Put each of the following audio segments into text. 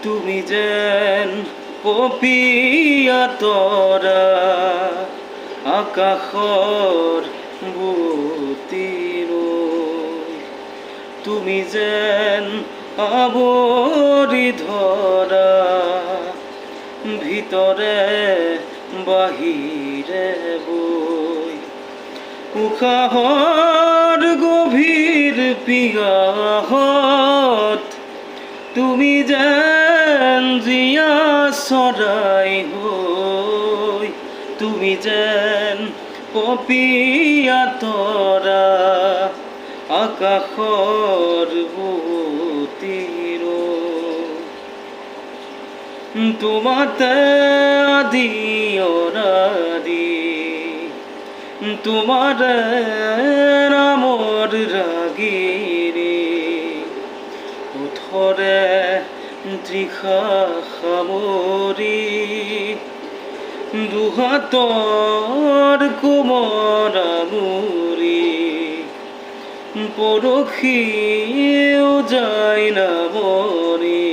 তুমি যেন পপিয়া তৰা আকাশৰ বুটিৰ তুমি যেন আৱৰি ধৰা ভিতৰে বাহিৰে বৈ উশাহৰ গভীৰ পিয়াহত তুমি যেন জীয়া চৰাই হৈ তুমি যেন পপিয়া তৰা আকাশৰ বুটিৰ তোমাতে আদি অনাদি তোমার নামৰ ৰাগিৰে ওঠৰে তৃষা সামৰি দুহাতৰ কোমল আঙুৰি পৰখিও যায় নামৰি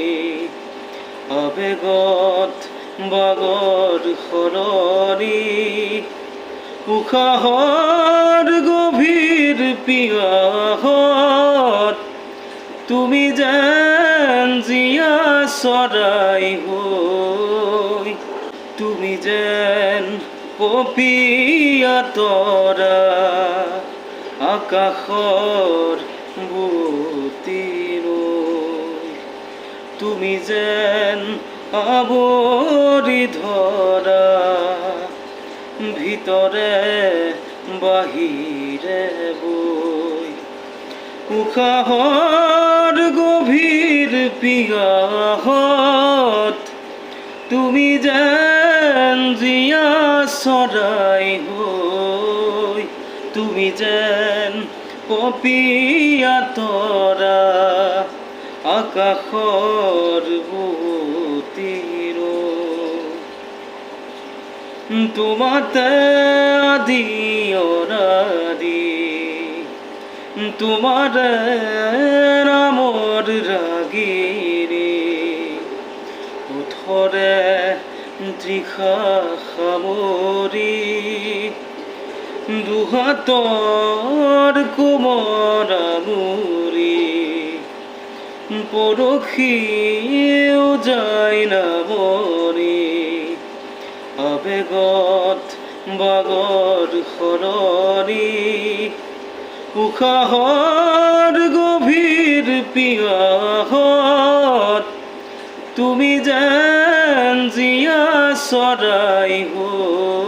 আবেগত বাগৰ সলনি উশাহৰ গভীৰ পিয়াহত তুমি যেন জীয়া চৰাই হৈ তুমি যেন পপিয়া তৰা আকাশৰ বুটিৰ তুমি যেন আৱৰি ধৰা ভিতৰে বাহিৰে বৈ উশাহৰ গভীৰ পিয়াহত তুমি যেন জীয়া চৰাই হৈ তুমি যেন পপিয়া তৰা আকাশৰ বুটিৰ তোমাতে আদি অনাদি তোমার নামৰ ৰাগিৰে ওঠৰে তৃষা সামৰি দুহাতৰ কোমল আঙুৰি পৰখিও যায় নামৰি আবেগত বাগৰ সলনি উশাহৰ গভীৰ পিয়াহত তুমি যেন জীয়া চৰাই হৈ